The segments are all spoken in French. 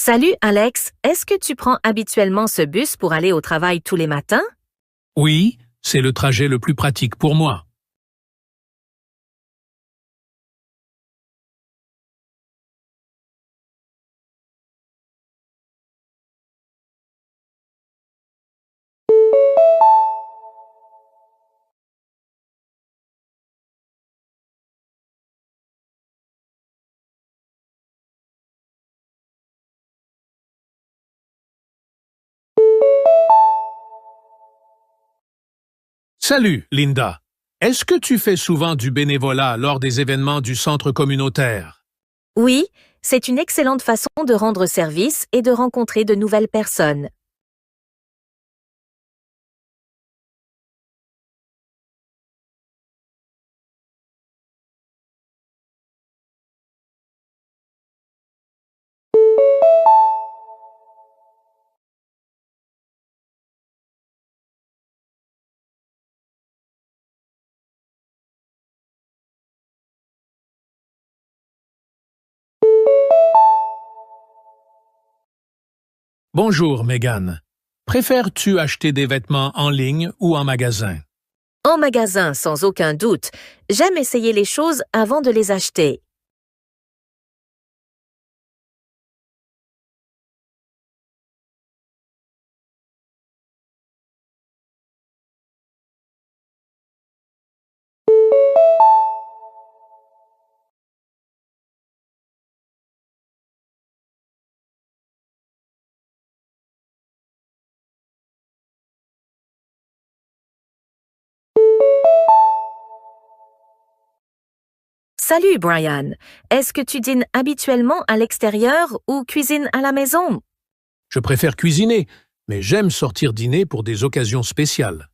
Salut Alex, est-ce que tu prends habituellement ce bus pour aller au travail tous les matins? Oui, c'est le trajet le plus pratique pour moi. Salut, Linda. Est-ce que tu fais souvent du bénévolat lors des événements du centre communautaire? Oui, c'est une excellente façon de rendre service et de rencontrer de nouvelles personnes. Bonjour, Megan. Préfères-tu acheter des vêtements en ligne ou en magasin? En magasin, sans aucun doute, j'aime essayer les choses avant de les acheter. Salut Brian, est-ce que tu dînes habituellement à l'extérieur ou cuisines à la maison? Je préfère cuisiner, mais j'aime sortir dîner pour des occasions spéciales.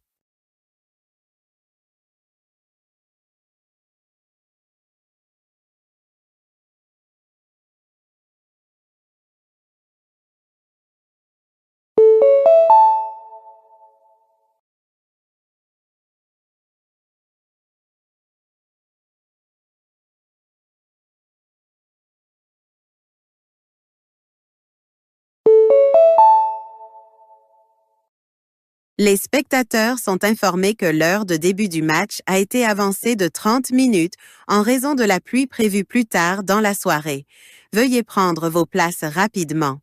Les spectateurs sont informés que l'heure de début du match a été avancée de 30 minutes en raison de la pluie prévue plus tard dans la soirée. Veuillez prendre vos places rapidement.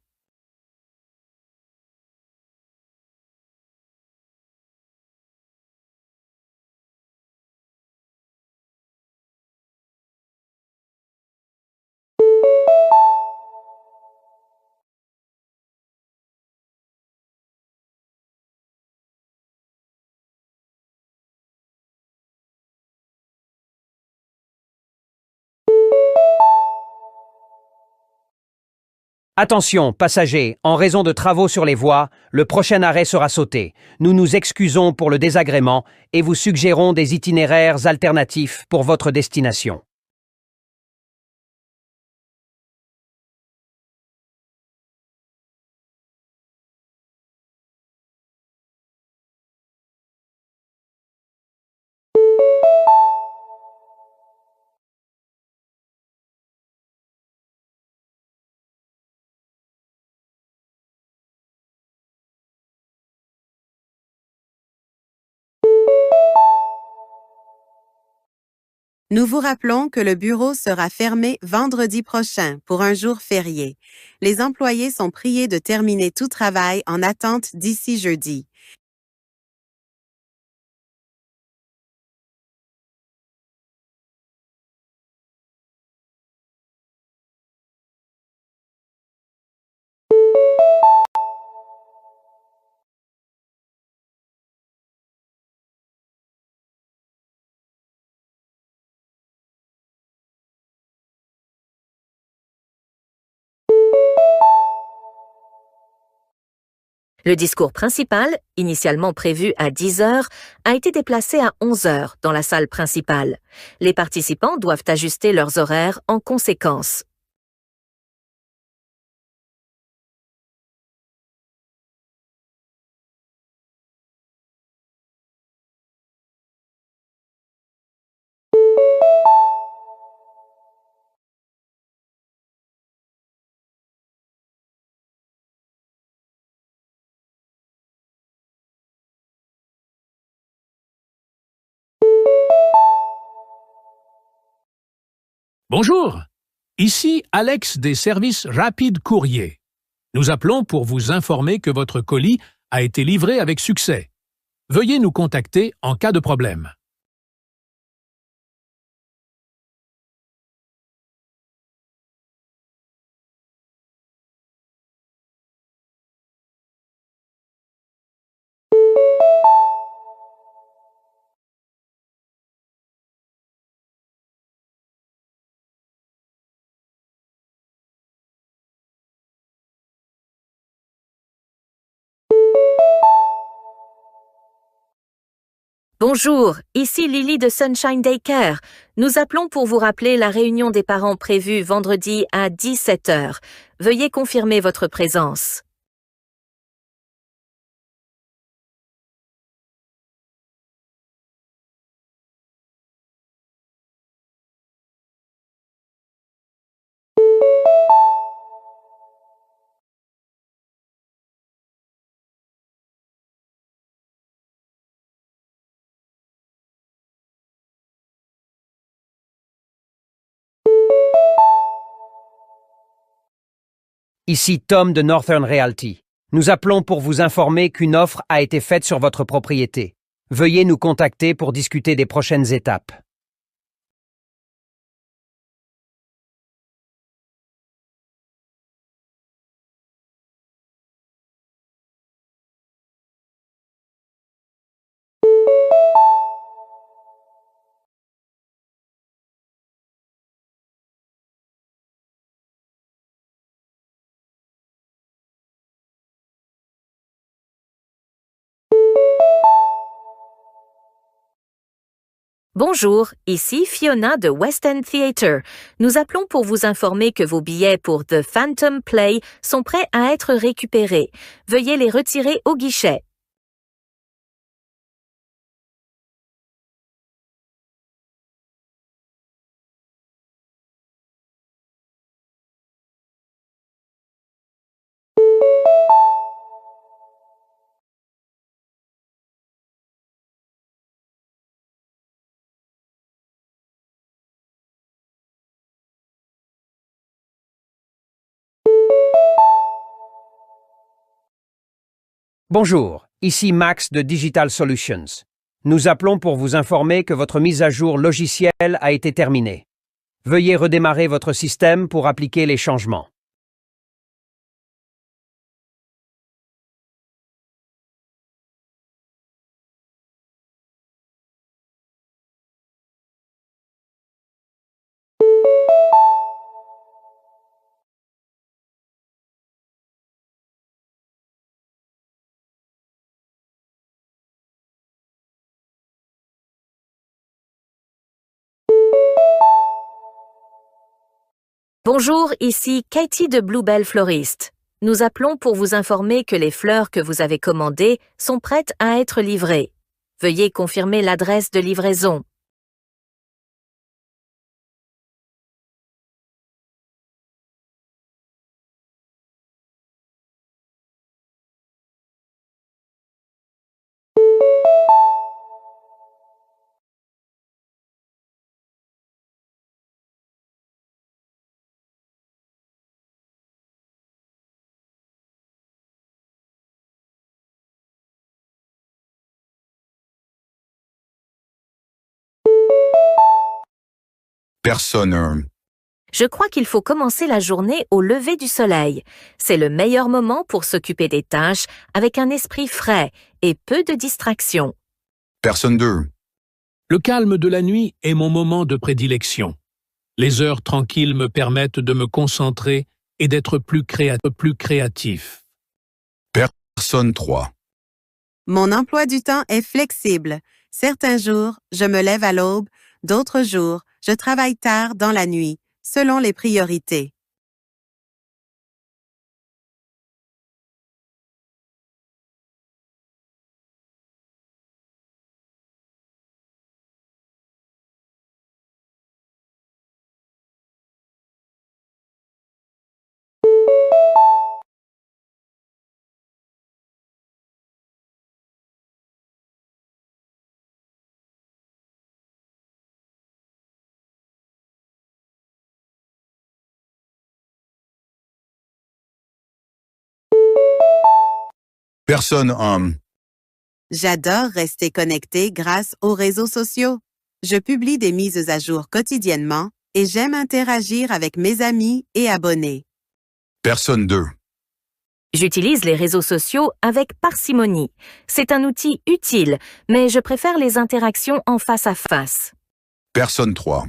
Attention, passagers, en raison de travaux sur les voies, le prochain arrêt sera sauté. Nous nous excusons pour le désagrément et vous suggérons des itinéraires alternatifs pour votre destination. Nous vous rappelons que le bureau sera fermé vendredi prochain pour un jour férié. Les employés sont priés de terminer tout travail en attente d'ici jeudi. Le discours principal, initialement prévu à 10 heures, a été déplacé à 11 heures dans la salle principale. Les participants doivent ajuster leurs horaires en conséquence. Bonjour, ici Alex des services rapides courrier. Nous appelons pour vous informer que votre colis a été livré avec succès. Veuillez nous contacter en cas de problème. Bonjour, ici Lily de Sunshine Daycare. Nous appelons pour vous rappeler la réunion des parents prévue vendredi à 17 heures. Veuillez confirmer votre présence. Ici Tom de Northern Realty. Nous appelons pour vous informer qu'une offre a été faite sur votre propriété. Veuillez nous contacter pour discuter des prochaines étapes. Bonjour, ici Fiona de West End Theatre. Nous appelons pour vous informer que vos billets pour The Phantom Play sont prêts à être récupérés. Veuillez les retirer au guichet. Bonjour, ici Max de Digital Solutions. Nous appelons pour vous informer que votre mise à jour logicielle a été terminée. Veuillez redémarrer votre système pour appliquer les changements. Bonjour, ici Katie de Bluebell Florist. Nous appelons pour vous informer que les fleurs que vous avez commandées sont prêtes à être livrées. Veuillez confirmer l'adresse de livraison. Personne. Je crois qu'il faut commencer la journée au lever du soleil. C'est le meilleur moment pour s'occuper des tâches avec un esprit frais et peu de distractions. Personne 2. Le calme de la nuit est mon moment de prédilection. Les heures tranquilles me permettent de me concentrer et d'être plus créatif. Personne 3. Mon emploi du temps est flexible. Certains jours, je me lève à l'aube, d'autres jours, je travaille tard dans la nuit, selon les priorités. Personne 1. J'adore rester connecté grâce aux réseaux sociaux. Je publie des mises à jour quotidiennement et j'aime interagir avec mes amis et abonnés. Personne 2. J'utilise les réseaux sociaux avec parcimonie. C'est un outil utile, mais je préfère les interactions en face à face. Personne 3.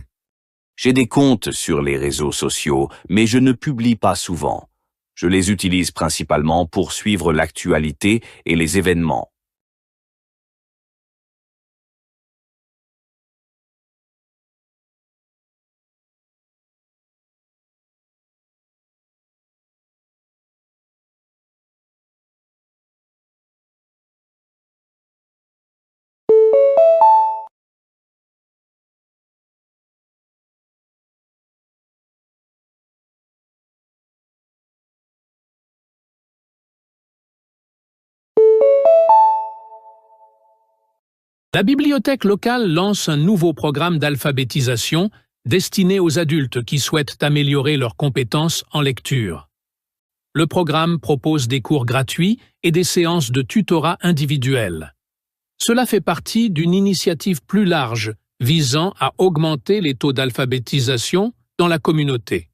J'ai des comptes sur les réseaux sociaux, mais je ne publie pas souvent. Je les utilise principalement pour suivre l'actualité et les événements. La bibliothèque locale lance un nouveau programme d'alphabétisation destiné aux adultes qui souhaitent améliorer leurs compétences en lecture. Le programme propose des cours gratuits et des séances de tutorat individuel. Cela fait partie d'une initiative plus large visant à augmenter les taux d'alphabétisation dans la communauté.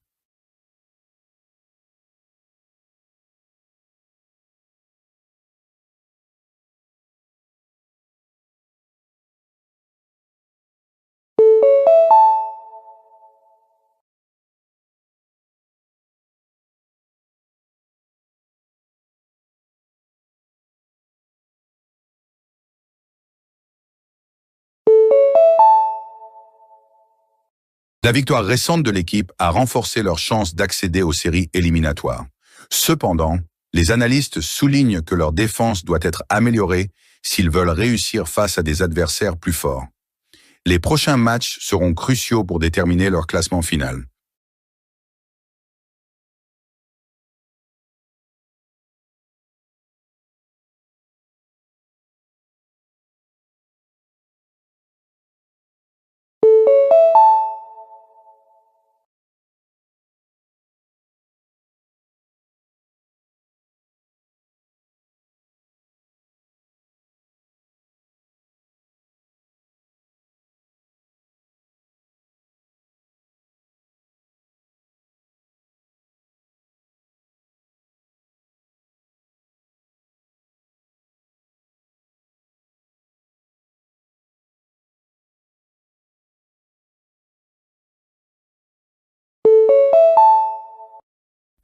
La victoire récente de l'équipe a renforcé leurs chances d'accéder aux séries éliminatoires. Cependant, les analystes soulignent que leur défense doit être améliorée s'ils veulent réussir face à des adversaires plus forts. Les prochains matchs seront cruciaux pour déterminer leur classement final.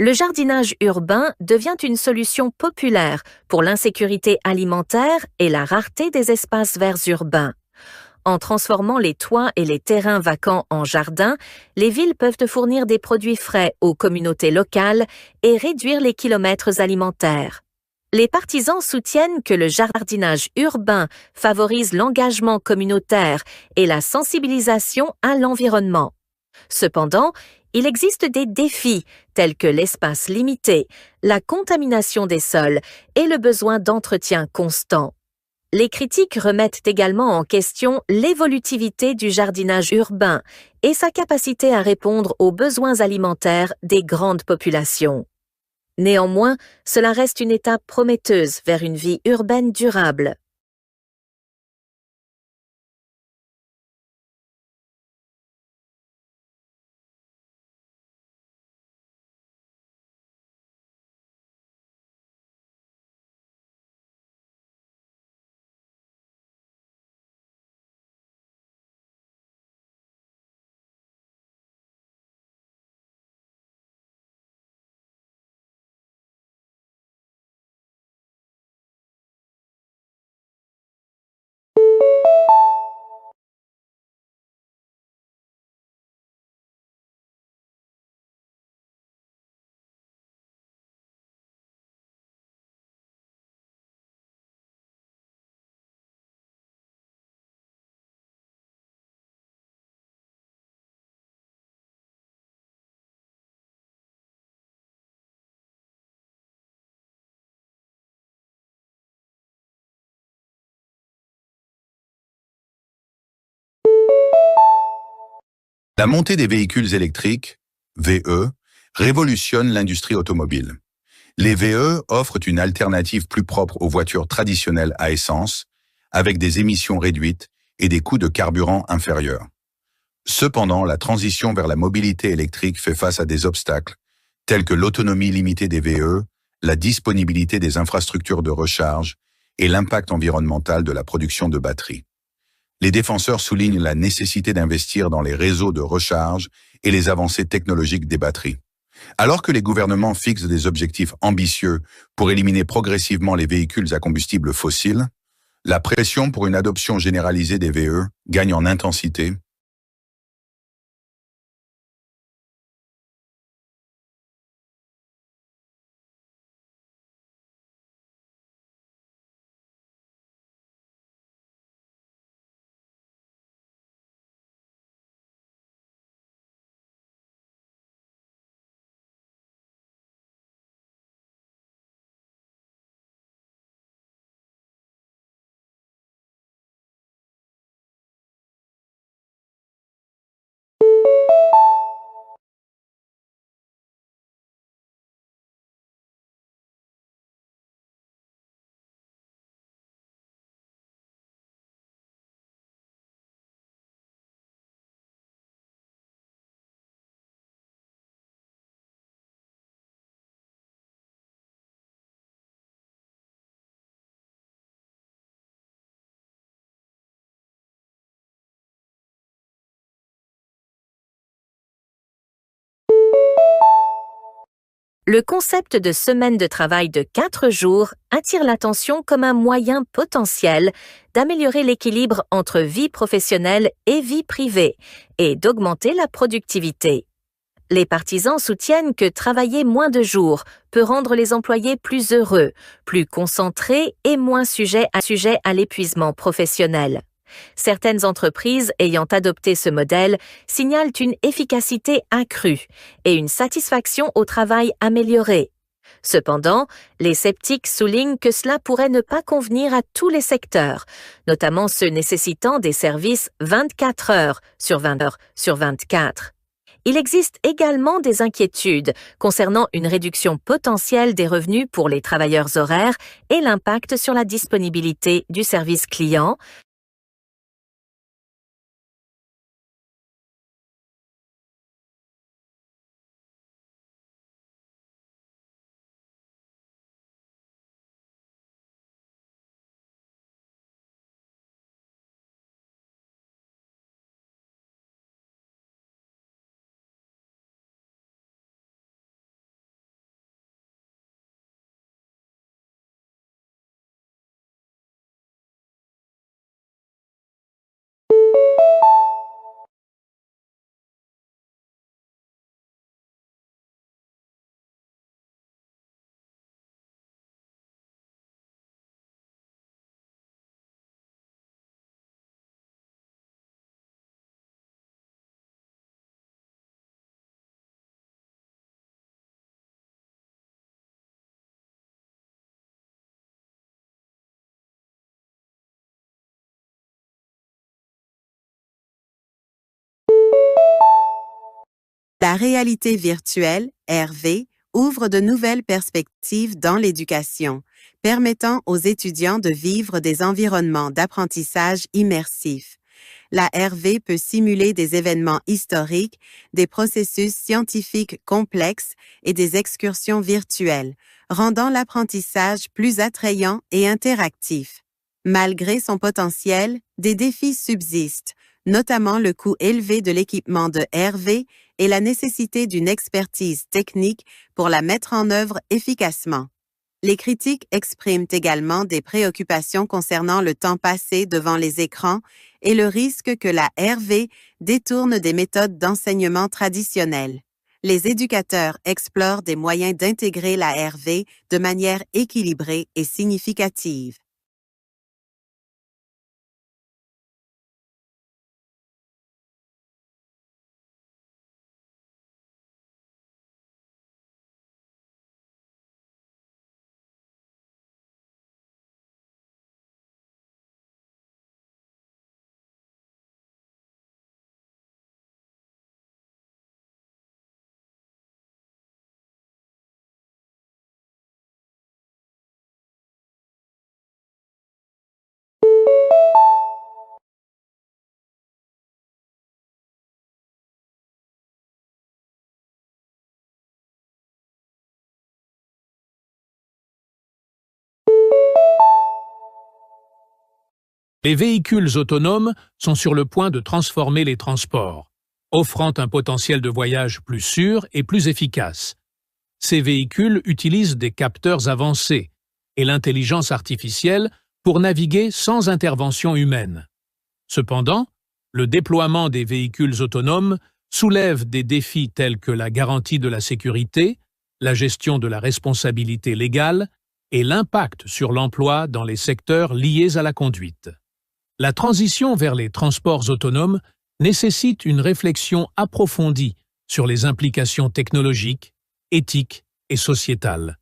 Le jardinage urbain devient une solution populaire pour l'insécurité alimentaire et la rareté des espaces verts urbains. En transformant les toits et les terrains vacants en jardins, les villes peuvent fournir des produits frais aux communautés locales et réduire les kilomètres alimentaires. Les partisans soutiennent que le jardinage urbain favorise l'engagement communautaire et la sensibilisation à l'environnement. Cependant, il existe des défis tels que l'espace limité, la contamination des sols et le besoin d'entretien constant. Les critiques remettent également en question l'évolutivité du jardinage urbain et sa capacité à répondre aux besoins alimentaires des grandes populations. Néanmoins, cela reste une étape prometteuse vers une vie urbaine durable. La montée des véhicules électriques, VE, révolutionne l'industrie automobile. Les VE offrent une alternative plus propre aux voitures traditionnelles à essence, avec des émissions réduites et des coûts de carburant inférieurs. Cependant, la transition vers la mobilité électrique fait face à des obstacles, tels que l'autonomie limitée des VE, la disponibilité des infrastructures de recharge et l'impact environnemental de la production de batteries. Les défenseurs soulignent la nécessité d'investir dans les réseaux de recharge et les avancées technologiques des batteries. Alors que les gouvernements fixent des objectifs ambitieux pour éliminer progressivement les véhicules à combustible fossile, la pression pour une adoption généralisée des VE gagne en intensité. Le concept de semaine de travail de 4 jours attire l'attention comme un moyen potentiel d'améliorer l'équilibre entre vie professionnelle et vie privée et d'augmenter la productivité. Les partisans soutiennent que travailler moins de jours peut rendre les employés plus heureux, plus concentrés et moins sujets à l'épuisement professionnel. Certaines entreprises ayant adopté ce modèle signalent une efficacité accrue et une satisfaction au travail améliorée. Cependant, les sceptiques soulignent que cela pourrait ne pas convenir à tous les secteurs, notamment ceux nécessitant des services 24 heures sur 24. Il existe également des inquiétudes concernant une réduction potentielle des revenus pour les travailleurs horaires et l'impact sur la disponibilité du service client. La réalité virtuelle, RV, ouvre de nouvelles perspectives dans l'éducation, permettant aux étudiants de vivre des environnements d'apprentissage immersifs. La RV peut simuler des événements historiques, des processus scientifiques complexes et des excursions virtuelles, rendant l'apprentissage plus attrayant et interactif. Malgré son potentiel, des défis subsistent, notamment le coût élevé de l'équipement de RV et la nécessité d'une expertise technique pour la mettre en œuvre efficacement. Les critiques expriment également des préoccupations concernant le temps passé devant les écrans et le risque que la RV détourne des méthodes d'enseignement traditionnelles. Les éducateurs explorent des moyens d'intégrer la RV de manière équilibrée et significative. Les véhicules autonomes sont sur le point de transformer les transports, offrant un potentiel de voyage plus sûr et plus efficace. Ces véhicules utilisent des capteurs avancés et l'intelligence artificielle pour naviguer sans intervention humaine. Cependant, le déploiement des véhicules autonomes soulève des défis tels que la garantie de la sécurité, la gestion de la responsabilité légale et l'impact sur l'emploi dans les secteurs liés à la conduite. La transition vers les transports autonomes nécessite une réflexion approfondie sur les implications technologiques, éthiques et sociétales.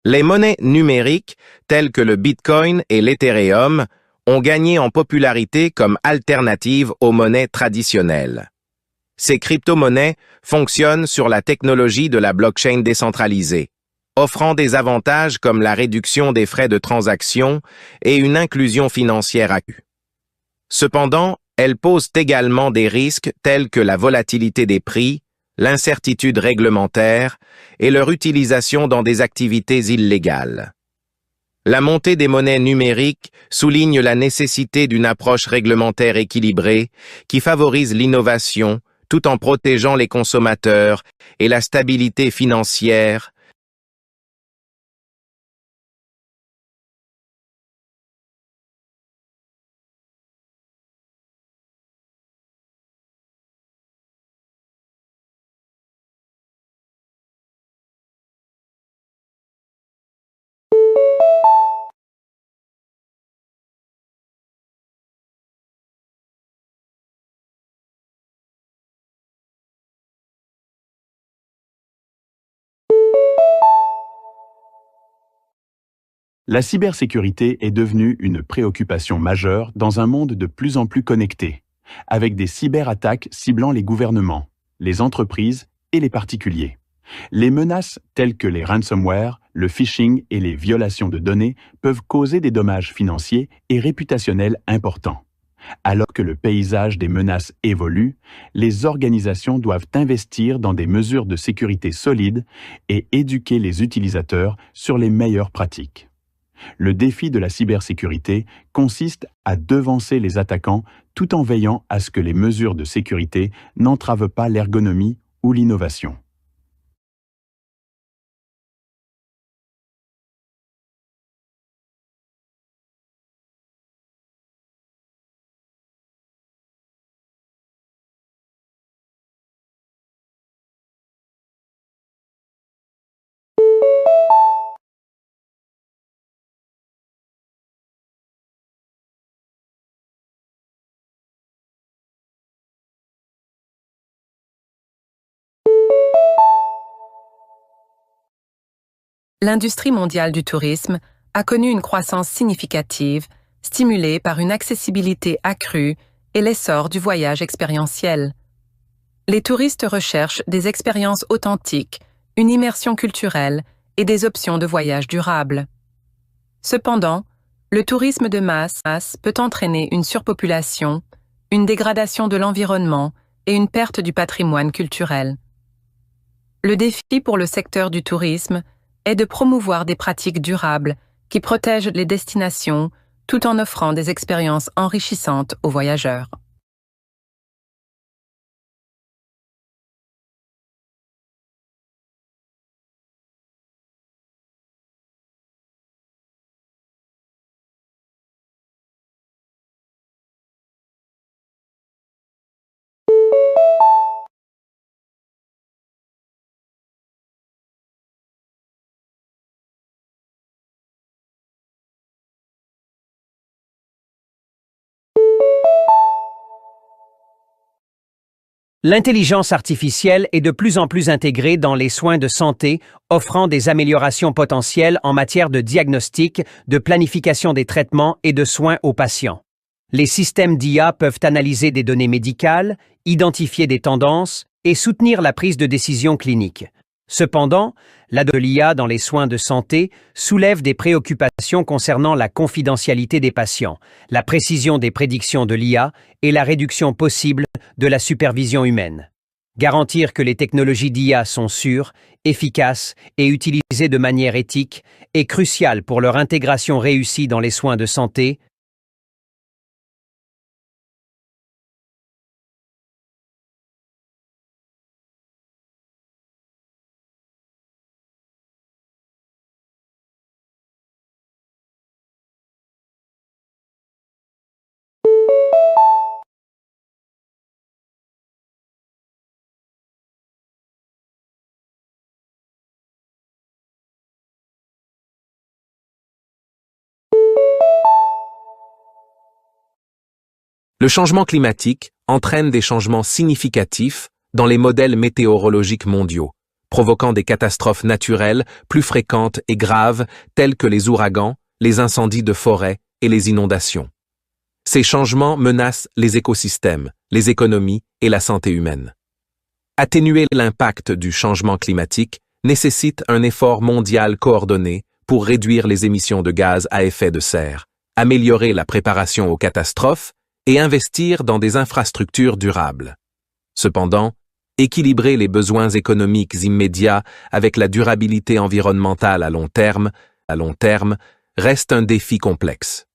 Les monnaies numériques, telles que le Bitcoin et l'Ethereum, ont gagné en popularité comme alternative aux monnaies traditionnelles. Ces crypto-monnaies fonctionnent sur la technologie de la blockchain décentralisée, offrant des avantages comme la réduction des frais de transaction et une inclusion financière accrue. Cependant, elles posent également des risques tels que la volatilité des prix, l'incertitude réglementaire et leur utilisation dans des activités illégales. La montée des monnaies numériques souligne la nécessité d'une approche réglementaire équilibrée qui favorise l'innovation tout en protégeant les consommateurs et la stabilité financière. La cybersécurité est devenue une préoccupation majeure dans un monde de plus en plus connecté, avec des cyberattaques ciblant les gouvernements, les entreprises et les particuliers. Les menaces telles que les ransomware, le phishing et les violations de données peuvent causer des dommages financiers et réputationnels importants. Alors que le paysage des menaces évolue, les organisations doivent investir dans des mesures de sécurité solides et éduquer les utilisateurs sur les meilleures pratiques. Le défi de la cybersécurité consiste à devancer les attaquants tout en veillant à ce que les mesures de sécurité n'entravent pas l'ergonomie ou l'innovation. L'industrie mondiale du tourisme a connu une croissance significative, stimulée par une accessibilité accrue et l'essor du voyage expérientiel. Les touristes recherchent des expériences authentiques, une immersion culturelle et des options de voyage durables. Cependant, le tourisme de masse peut entraîner une surpopulation, une dégradation de l'environnement et une perte du patrimoine culturel. Le défi pour le secteur du tourisme est de promouvoir des pratiques durables qui protègent les destinations tout en offrant des expériences enrichissantes aux voyageurs. L'intelligence artificielle est de plus en plus intégrée dans les soins de santé, offrant des améliorations potentielles en matière de diagnostic, de planification des traitements et de soins aux patients. Les systèmes d'IA peuvent analyser des données médicales, identifier des tendances et soutenir la prise de décision clinique. Cependant, de l'IA dans les soins de santé soulève des préoccupations concernant la confidentialité des patients, la précision des prédictions de l'IA et la réduction possible de la supervision humaine. Garantir que les technologies d'IA sont sûres, efficaces et utilisées de manière éthique est crucial pour leur intégration réussie dans les soins de santé. Le changement climatique entraîne des changements significatifs dans les modèles météorologiques mondiaux, provoquant des catastrophes naturelles plus fréquentes et graves telles que les ouragans, les incendies de forêt et les inondations. Ces changements menacent les écosystèmes, les économies et la santé humaine. Atténuer l'impact du changement climatique nécessite un effort mondial coordonné pour réduire les émissions de gaz à effet de serre, améliorer la préparation aux catastrophes et investir dans des infrastructures durables. Cependant, équilibrer les besoins économiques immédiats avec la durabilité environnementale à long terme reste un défi complexe.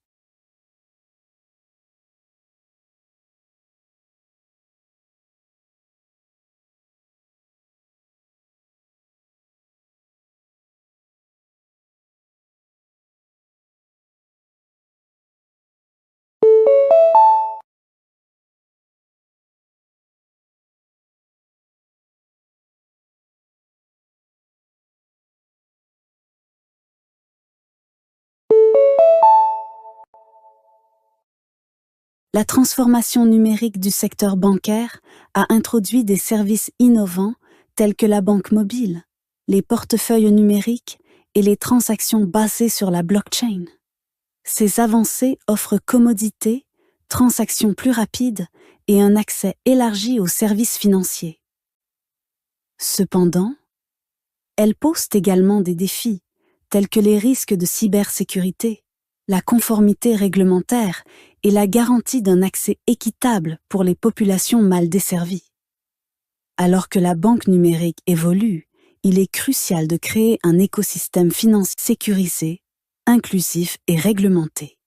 La transformation numérique du secteur bancaire a introduit des services innovants tels que la banque mobile, les portefeuilles numériques et les transactions basées sur la blockchain. Ces avancées offrent commodité, transactions plus rapides et un accès élargi aux services financiers. Cependant, elles posent également des défis, tels que les risques de cybersécurité, la conformité réglementaire et la garantie d'un accès équitable pour les populations mal desservies. Alors que la banque numérique évolue, il est crucial de créer un écosystème financier sécurisé, inclusif et réglementé.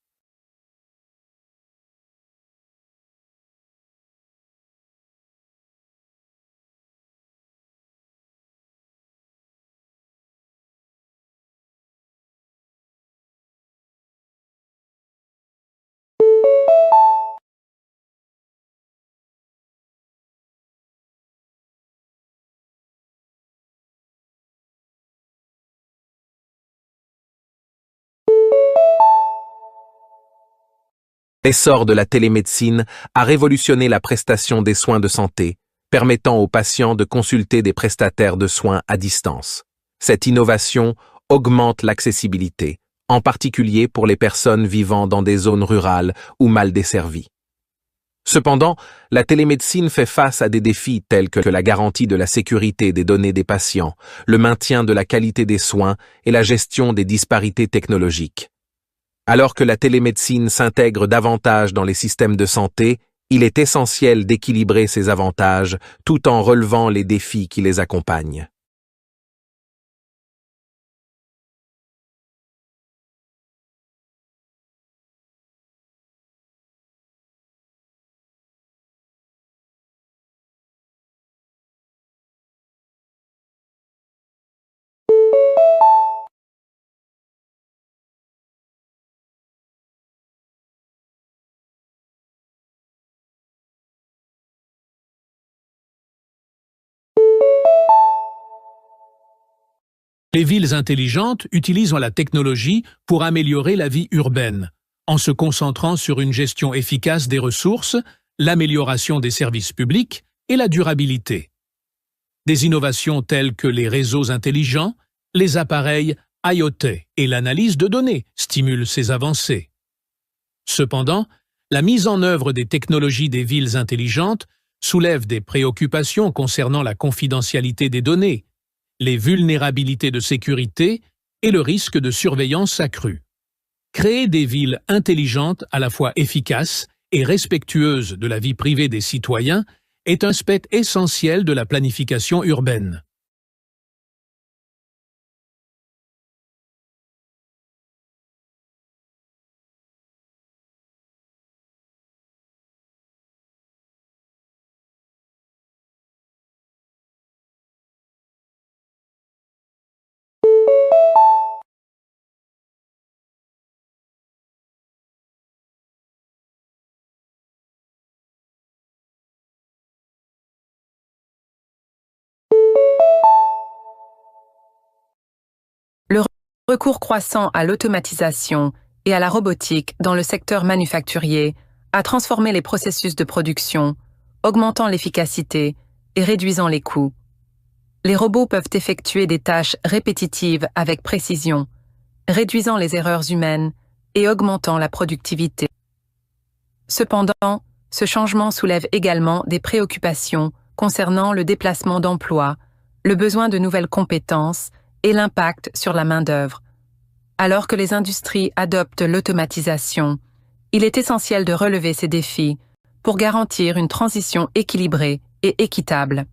L'essor de la télémédecine a révolutionné la prestation des soins de santé, permettant aux patients de consulter des prestataires de soins à distance. Cette innovation augmente l'accessibilité, en particulier pour les personnes vivant dans des zones rurales ou mal desservies. Cependant, la télémédecine fait face à des défis tels que la garantie de la sécurité des données des patients, le maintien de la qualité des soins et la gestion des disparités technologiques. Alors que la télémédecine s'intègre davantage dans les systèmes de santé, il est essentiel d'équilibrer ces avantages tout en relevant les défis qui les accompagnent. Les villes intelligentes utilisent la technologie pour améliorer la vie urbaine, en se concentrant sur une gestion efficace des ressources, l'amélioration des services publics et la durabilité. Des innovations telles que les réseaux intelligents, les appareils IoT et l'analyse de données stimulent ces avancées. Cependant, La mise en œuvre des technologies des villes intelligentes soulève des préoccupations concernant la confidentialité des données, les vulnérabilités de sécurité et le risque de surveillance accrue. Créer des villes intelligentes à la fois efficaces et respectueuses de la vie privée des citoyens est un aspect essentiel de la planification urbaine. Le recours croissant à l'automatisation et à la robotique dans le secteur manufacturier a transformé les processus de production, augmentant l'efficacité et réduisant les coûts. Les robots peuvent effectuer des tâches répétitives avec précision, réduisant les erreurs humaines et augmentant la productivité. Cependant, ce changement soulève également des préoccupations concernant le déplacement d'emplois, le besoin de nouvelles compétences et l'impact sur la main-d'œuvre. Alors que les industries adoptent l'automatisation, il est essentiel de relever ces défis pour garantir une transition équilibrée et équitable.